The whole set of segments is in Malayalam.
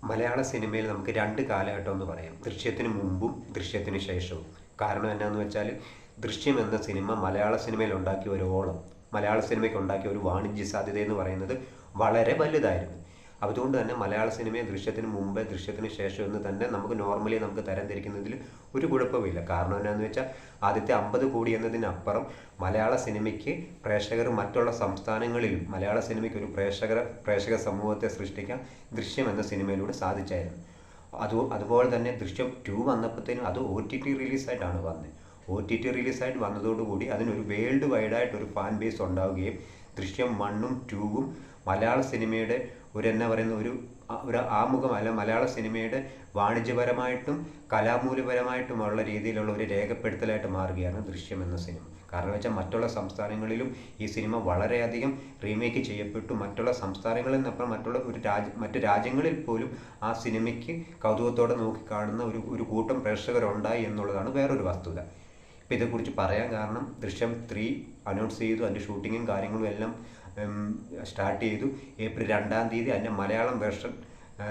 മലയാള സിനിമയിൽ നമുക്ക് രണ്ട് കാലഘട്ടം എന്ന് പറയാം. ദൃശ്യത്തിന് മുമ്പും ദൃശ്യത്തിന് ശേഷവും. കാരണം എന്നാന്ന് വെച്ചാൽ ദൃശ്യം എന്ന സിനിമ മലയാള സിനിമയിൽ ഉണ്ടാക്കിയ ഒരു ഓളം, മലയാള സിനിമയ്ക്ക് ഉണ്ടാക്കിയ ഒരു വാണിജ്യ സാധ്യത എന്ന് പറയുന്നത് വളരെ വലുതായിരുന്നു. അതുകൊണ്ട് തന്നെ മലയാള സിനിമയെ ദൃശ്യത്തിന് മുമ്പ് ദൃശ്യത്തിന് ശേഷം എന്ന് തന്നെ നമുക്ക് തരംതിരിക്കുന്നതിൽ ഒരു കുഴപ്പമില്ല. കാരണം എന്നാന്ന് വെച്ചാൽ ആദ്യത്തെ 50 കോടി എന്നതിനപ്പുറം മലയാള സിനിമയ്ക്ക് പ്രേക്ഷകർ മറ്റുള്ള സംസ്ഥാനങ്ങളിലും മലയാള സിനിമയ്ക്ക് ഒരു പ്രേക്ഷക സമൂഹത്തെ സൃഷ്ടിക്കാൻ ദൃശ്യം എന്ന സിനിമയിലൂടെ സാധിച്ചായിരുന്നു. അതുപോലെ തന്നെ ദൃശ്യം 2 വന്നപ്പോഴത്തേനും അത് OTT റിലീസായിട്ടാണ് വന്നത്. OTT റിലീസായിട്ട് വന്നതോടുകൂടി അതിനൊരു വേൾഡ് വൈഡായിട്ടൊരു ഫാൻ ബേസ് ഉണ്ടാവുകയും ദൃശ്യം 1ഉം 2ഉം മലയാള സിനിമയുടെ ഒരു ആമുഖമല്ല, മലയാള സിനിമയുടെ വാണിജ്യപരമായിട്ടും കലാമൂല്യപരമായിട്ടുമുള്ള രീതിയിലുള്ള ഒരു രേഖപ്പെടുത്തലായിട്ട് മാറുകയാണ് ദൃശ്യം എന്ന സിനിമ. കാരണം വെച്ചാൽ മറ്റുള്ള സംസ്ഥാനങ്ങളിലും ഈ സിനിമ വളരെയധികം റീമേക്ക് ചെയ്യപ്പെട്ടു. മറ്റുള്ള സംസ്ഥാനങ്ങളിൽ നിന്നപ്പുറം മറ്റു രാജ്യങ്ങളിൽ പോലും ആ സിനിമയ്ക്ക് കൗതുകത്തോടെ നോക്കിക്കാണുന്ന ഒരു കൂട്ടം പ്രേക്ഷകരുണ്ടായി എന്നുള്ളതാണ് വേറൊരു വസ്തുത. ഇപ്പം ഇതേക്കുറിച്ച് പറയാൻ കാരണം ദൃശ്യം 3 അനൗൺസ് ചെയ്തു, അതിൻ്റെ ഷൂട്ടിങ്ങും കാര്യങ്ങളും എല്ലാം സ്റ്റാർട്ട് ചെയ്തു. ഏപ്രിൽ 2-ാം തീയതി അതിൻ്റെ മലയാളം വേർഷൻ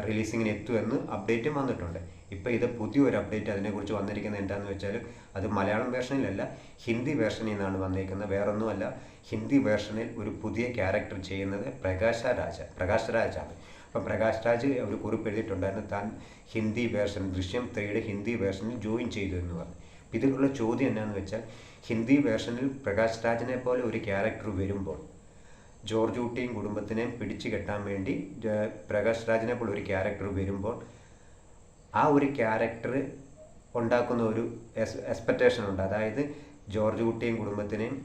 റിലീസിങ്ങിന് എത്തുമെന്ന് അപ്ഡേറ്റും വന്നിട്ടുണ്ട്. ഇപ്പോൾ ഇത് പുതിയൊരു അപ്ഡേറ്റ് അതിനെക്കുറിച്ച് വന്നിരിക്കുന്നത് എന്താണെന്ന് വെച്ചാൽ അത് മലയാളം വേർഷനിലല്ല, ഹിന്ദി വേർഷനിൽ നിന്നാണ് വന്നിരിക്കുന്നത്. വേറൊന്നുമല്ല, ഹിന്ദി വേർഷനിൽ ഒരു പുതിയ ക്യാരക്ടർ ചെയ്യുന്നത് പ്രകാശ് രാജാണ്. അപ്പം പ്രകാശ് രാജ് ഒരു കുറിപ്പ് എഴുതിയിട്ടുണ്ടായിരുന്നു, താൻ ഹിന്ദി വേർഷൻ ദൃശ്യം 3യുടെ ഹിന്ദി വേർഷനിൽ ജോയിൻ ചെയ്തു എന്ന് പറഞ്ഞു. ഇതിലുള്ള ചോദ്യം എന്നാന്ന് വെച്ചാൽ ഹിന്ദി വേർഷനിൽ പ്രകാശ് രാജിനെ പോലെ ഒരു ക്യാരക്ടർ വരുമ്പോൾ ജോർജ് കുട്ടിയും കുടുംബത്തിനെയും പിടിച്ചു കെട്ടാൻ വേണ്ടി പ്രകാശ് രാജിനെ പോലെ ഒരു ക്യാരക്ടർ വരുമ്പോൾ ആ ഒരു ക്യാരക്ടർ ഉണ്ടാക്കുന്ന ഒരു എക്സ്പെക്റ്റേഷൻ ഉണ്ട്. അതായത് ജോർജ് കുട്ടിയും കുടുംബത്തിനെയും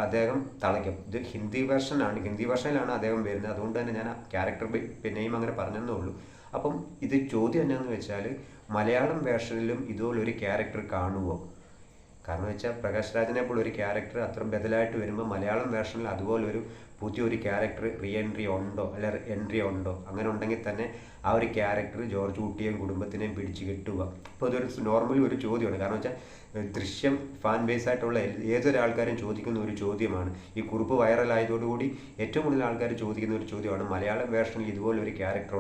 അദ്ദേഹം തളയ്ക്കും. ഇത് ഹിന്ദി വേർഷനിലാണ് അദ്ദേഹം വരുന്നത്. അതുകൊണ്ട് തന്നെ ഞാൻ ആ ക്യാരക്ടർ പിന്നെയും അങ്ങനെ പറഞ്ഞെന്നേ ഉള്ളൂ. അപ്പം ഇത് ചോദ്യം എന്നാന്ന് വെച്ചാൽ മലയാളം വേർഷനിലും ഇതുപോലൊരു ക്യാരക്ടർ കാണുമോ? കാരണം വെച്ചാൽ പ്രകാശ് രാജിനെ പോലെ ഒരു ക്യാരക്ടർ അത്രയും ബദലായിട്ട് വരുമ്പോൾ മലയാളം വേർഷനിൽ അതുപോലൊരു പുതിയൊരു ക്യാരക്ടർ എൻട്രി ഉണ്ടോ? അങ്ങനെ ഉണ്ടെങ്കിൽ തന്നെ ആ ഒരു ക്യാരക്ടർ ജോർജ് കുട്ടിയെയും കുടുംബത്തിനെയും പിടിച്ച് കെട്ടുക. അപ്പോൾ അതൊരു നോർമലി ഒരു ചോദ്യമാണ്. കാരണം വെച്ചാൽ ദൃശ്യം ഫാൻ ബേസ് ആയിട്ടുള്ള ഏതൊരാൾക്കാരും ചോദിക്കുന്ന ഒരു ചോദ്യമാണ്. ഈ കുറിപ്പ് വൈറലായതോടുകൂടി ഏറ്റവും കൂടുതൽ ആൾക്കാർ ചോദിക്കുന്ന ഒരു ചോദ്യമാണ്, മലയാളം വേർഷനിൽ ഇതുപോലൊരു ക്യാരക്ടർ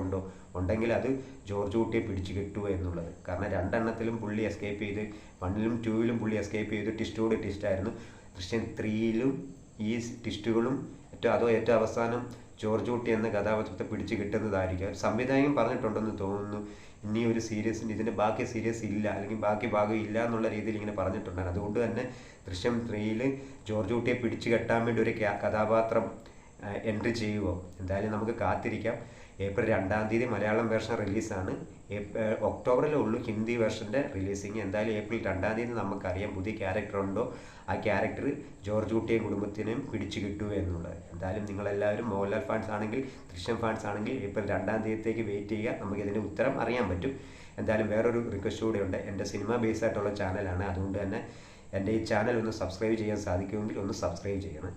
ഉണ്ടെങ്കിൽ അത് ജോർജ് കുട്ടിയെ പിടിച്ച് കെട്ടുക എന്നുള്ളത്. കാരണം 2 പുള്ളി എസ്കേപ്പ് ചെയ്ത്, 1ലും 2ലും പുള്ളി എസ്കേപ്പ് ചെയ്ത് ട്വിസ്റ്റായിരുന്നു. ദൃശ്യം 3ലും ഈ ട്വിസ്റ്റുകളും ഏറ്റവും അവസാനം ജോർജ് കുട്ടി എന്ന കഥാപാത്രത്തെ പിടിച്ച് കിട്ടുന്നതായിരിക്കും. സംവിധായകൻ പറഞ്ഞിട്ടുണ്ടെന്ന് തോന്നുന്നു, ഇനി ഒരു ഇതിൻ്റെ ബാക്കി സീരീസ് ഇല്ല, അല്ലെങ്കിൽ ബാക്കി ഭാഗം ഇല്ല എന്നുള്ള രീതിയിൽ ഇങ്ങനെ പറഞ്ഞിട്ടുണ്ടായിരുന്നു. അതുകൊണ്ട് തന്നെ ദൃശ്യം 3ൽ ജോർജ് കുട്ടിയെ പിടിച്ചു കെട്ടാൻ വേണ്ടി ഒരു കഥാപാത്രം എൻട്രി ചെയ്യുമോ? എന്തായാലും നമുക്ക് കാത്തിരിക്കാം. ഏപ്രിൽ 2-ാം തീയതി മലയാളം വേർഷൻ റിലീസാണ്. ഒക്ടോബറിലേ ഉള്ളൂ ഹിന്ദി വേർഷൻ്റെ റിലീസിങ്. എന്തായാലും ഏപ്രിൽ 2-ാം തീയതി നമുക്കറിയാം പുതിയ ക്യാരക്ടർ ഉണ്ടോ, ആ ക്യാരക്ടർ ജോർജ് കുട്ടിയെയും കുടുംബത്തിനെയും പിടിച്ചു കിട്ടുക എന്നുള്ളത്. എന്തായാലും നിങ്ങളെല്ലാവരും മോഹൻലാൽ ഫാൻസ് ആണെങ്കിൽ, ദൃശ്യം ഫാൻസ് ആണെങ്കിൽ ഏപ്രിൽ 2-ാം തീയതിത്തേക്ക് വെയിറ്റ് ചെയ്യുക. നമുക്കിതിൻ്റെ ഉത്തരം അറിയാൻ പറ്റും. എന്തായാലും വേറൊരു റിക്വസ്റ്റ് കൂടെ ഉണ്ട്. എൻ്റെ സിനിമ ബേസ് ആയിട്ടുള്ള ചാനലാണ്. അതുകൊണ്ട് തന്നെ എൻ്റെ ഈ ചാനൽ ഒന്ന് സബ്സ്ക്രൈബ് ചെയ്യാൻ സാധിക്കുമെങ്കിൽ ഒന്ന് സബ്സ്ക്രൈബ് ചെയ്യണം.